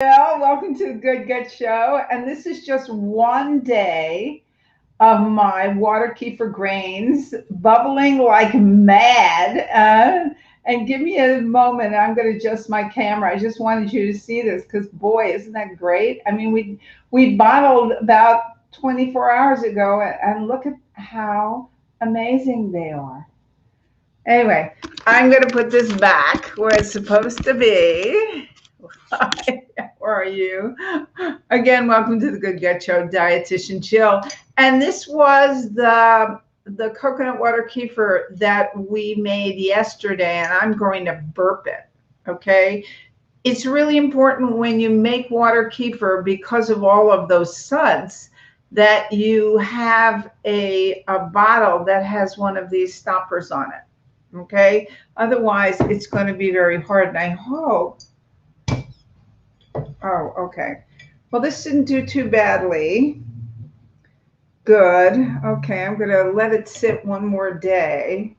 Welcome to the Good Gut Show. And this is just one day of my water kefir grains bubbling like mad. And give me a moment. I'm going to adjust my camera. I just wanted you to see this because, boy, isn't that great? I mean, we bottled about 24 hours ago, and look at how amazing they are. Anyway, I'm going to put this back where it's supposed to be. Hi, how are you? Again, welcome to the Good Gut Show, Dietitian Jill. And this was the coconut water kefir that we made yesterday, and I'm going to burp it. Okay. It's really important when you make water kefir, because of all of those suds, that you have a bottle that has one of these stoppers on it. Okay. Otherwise, it's going to be very hard. And I hope. Oh, okay. Well, this didn't do too badly. Good. Okay, I'm going to let it sit one more day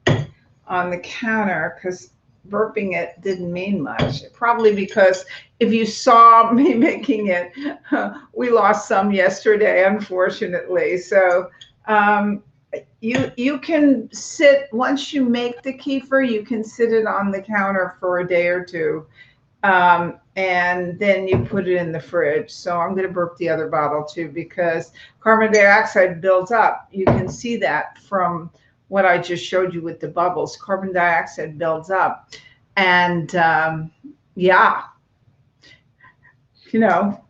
on the counter because burping it didn't mean much. Probably because if you saw me making it, we lost some yesterday, unfortunately. So you can sit, once you make the kefir, you can sit it on the counter for a day or two. And then you put it in the fridge. So I'm going to burp the other bottle too, because carbon dioxide builds up. You can see that from what I just showed you with the bubbles. Carbon dioxide builds up. And yeah, you know,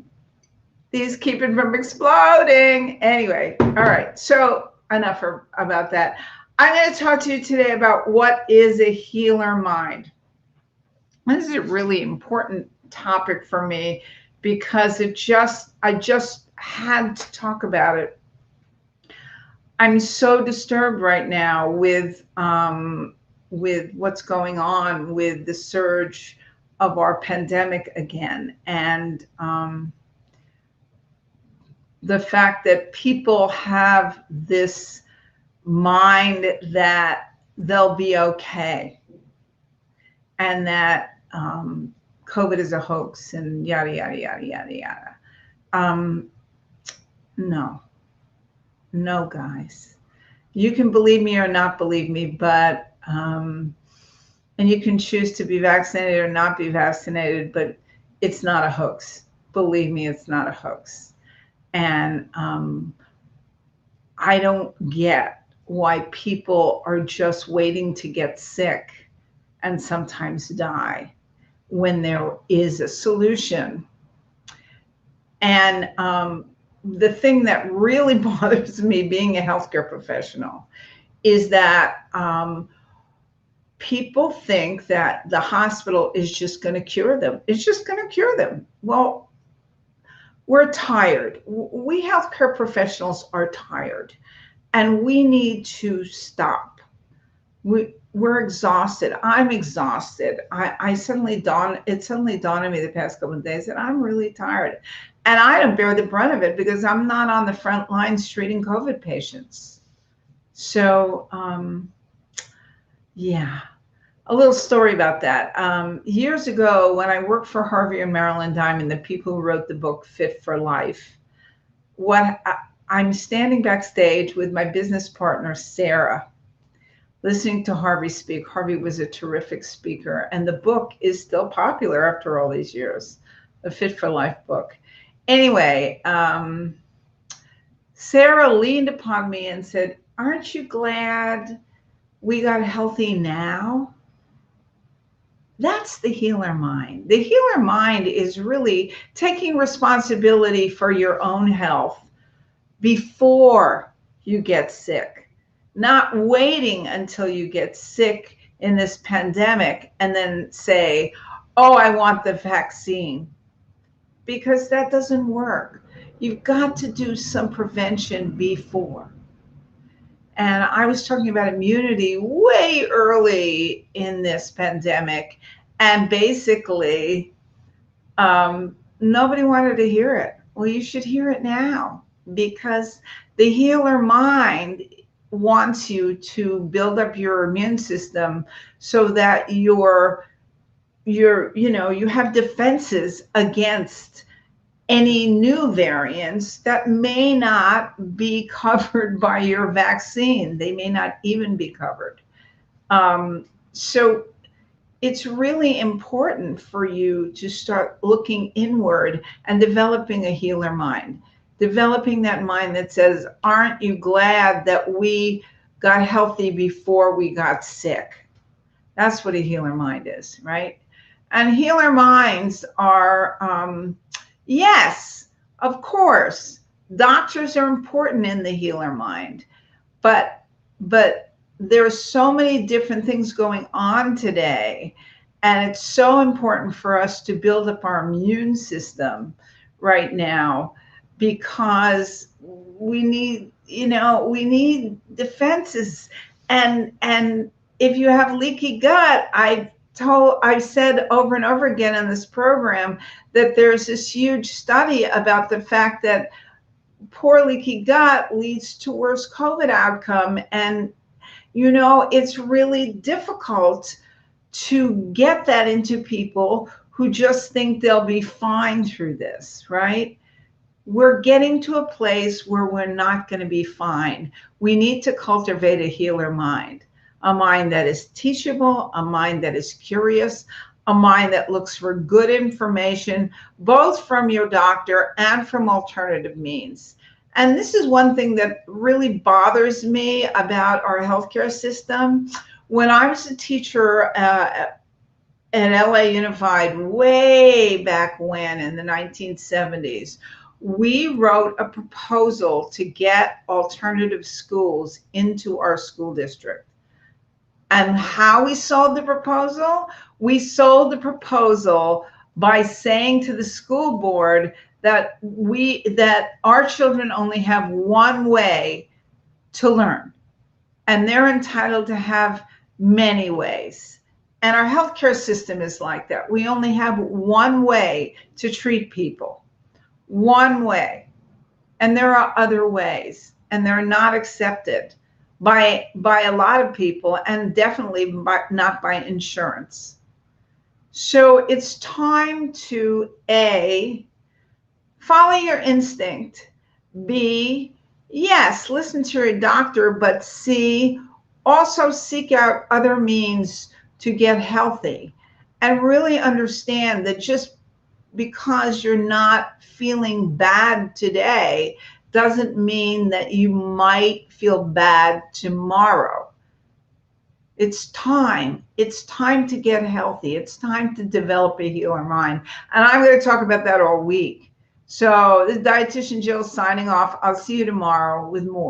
these keep it from exploding. Anyway, all right. So enough about that. I'm going to talk to you today about what is a healer mind. This is a really important topic for me because I just had to talk about it. I'm so disturbed right now with what's going on with the surge of our pandemic again, and the fact that people have this mind that they'll be okay, and that COVID is a hoax and yada, yada, yada, yada, yada. No, guys. You can believe me or not believe me, but, and you can choose to be vaccinated or not be vaccinated, but it's not a hoax. Believe me, it's not a hoax. And I don't get why people are just waiting to get sick and sometimes die when there is a solution. And the thing that really bothers me being a healthcare professional is that people think that the hospital is just going to cure them. It's just going to cure them. Well, we're tired. We healthcare professionals are tired, and we need to stop. We're exhausted. I'm exhausted. It suddenly dawned on me the past couple of days that I'm really tired. And I don't bear the brunt of it because I'm not on the front lines treating COVID patients. So, yeah, a little story about that. Years ago, when I worked for Harvey and Marilyn Diamond, the people who wrote the book Fit for Life, I'm standing backstage with my business partner, Sarah, listening to Harvey speak. Harvey was a terrific speaker, and the book is still popular after all these years, the Fit for Life book. Anyway, Sarah leaned upon me and said, "Aren't you glad we got healthy now?" That's the healer mind. The healer mind is really taking responsibility for your own health before you get sick, not waiting until you get sick in this pandemic and then say, "Oh, I want the vaccine," because that doesn't work. You've got to do some prevention before. And I was talking about immunity way early in this pandemic, and basically, nobody wanted to hear it. Well, you should hear it now, because the healer mind wants you to build up your immune system so that your you have defenses against any new variants that may not be covered by your vaccine. They may not even be covered. So it's really important for you to start looking inward and developing a healer mind, developing that mind that says, aren't you glad that we got healthy before we got sick? That's what a healer mind is, right? And healer minds are, yes, of course, doctors are important in the healer mind, but there's so many different things going on today, and it's so important for us to build up our immune system right now, because we need, we need defenses. And if you have leaky gut, I've said over and over again in this program that there's this huge study about the fact that poor leaky gut leads to worse COVID outcome. And, it's really difficult to get that into people who just think they'll be fine through this, right? We're getting to a place where we're not going to be fine. We need to cultivate a healer mind, a mind that is teachable, a mind that is curious, a mind that looks for good information, both from your doctor and from alternative means. And this is one thing that really bothers me about our healthcare system. When I was a teacher at LA Unified way back when in the 1970s, we wrote a proposal to get alternative schools into our school district. And how we sold the proposal? We sold the proposal by saying to the school board that our children only have one way to learn, and they're entitled to have many ways. And our healthcare system is like that. We only have one way to treat people, one way. And there are other ways, and they're not accepted by a lot of people, and definitely not by insurance. So it's time to A, follow your instinct. B, yes, listen to your doctor, but C, also seek out other means to get healthy, and really understand that just because you're not feeling bad today doesn't mean that you might feel bad tomorrow. It's time. It's time to get healthy. It's time to develop a healer mind. And I'm going to talk about that all week. So this is Dietitian Jill signing off. I'll see you tomorrow with more.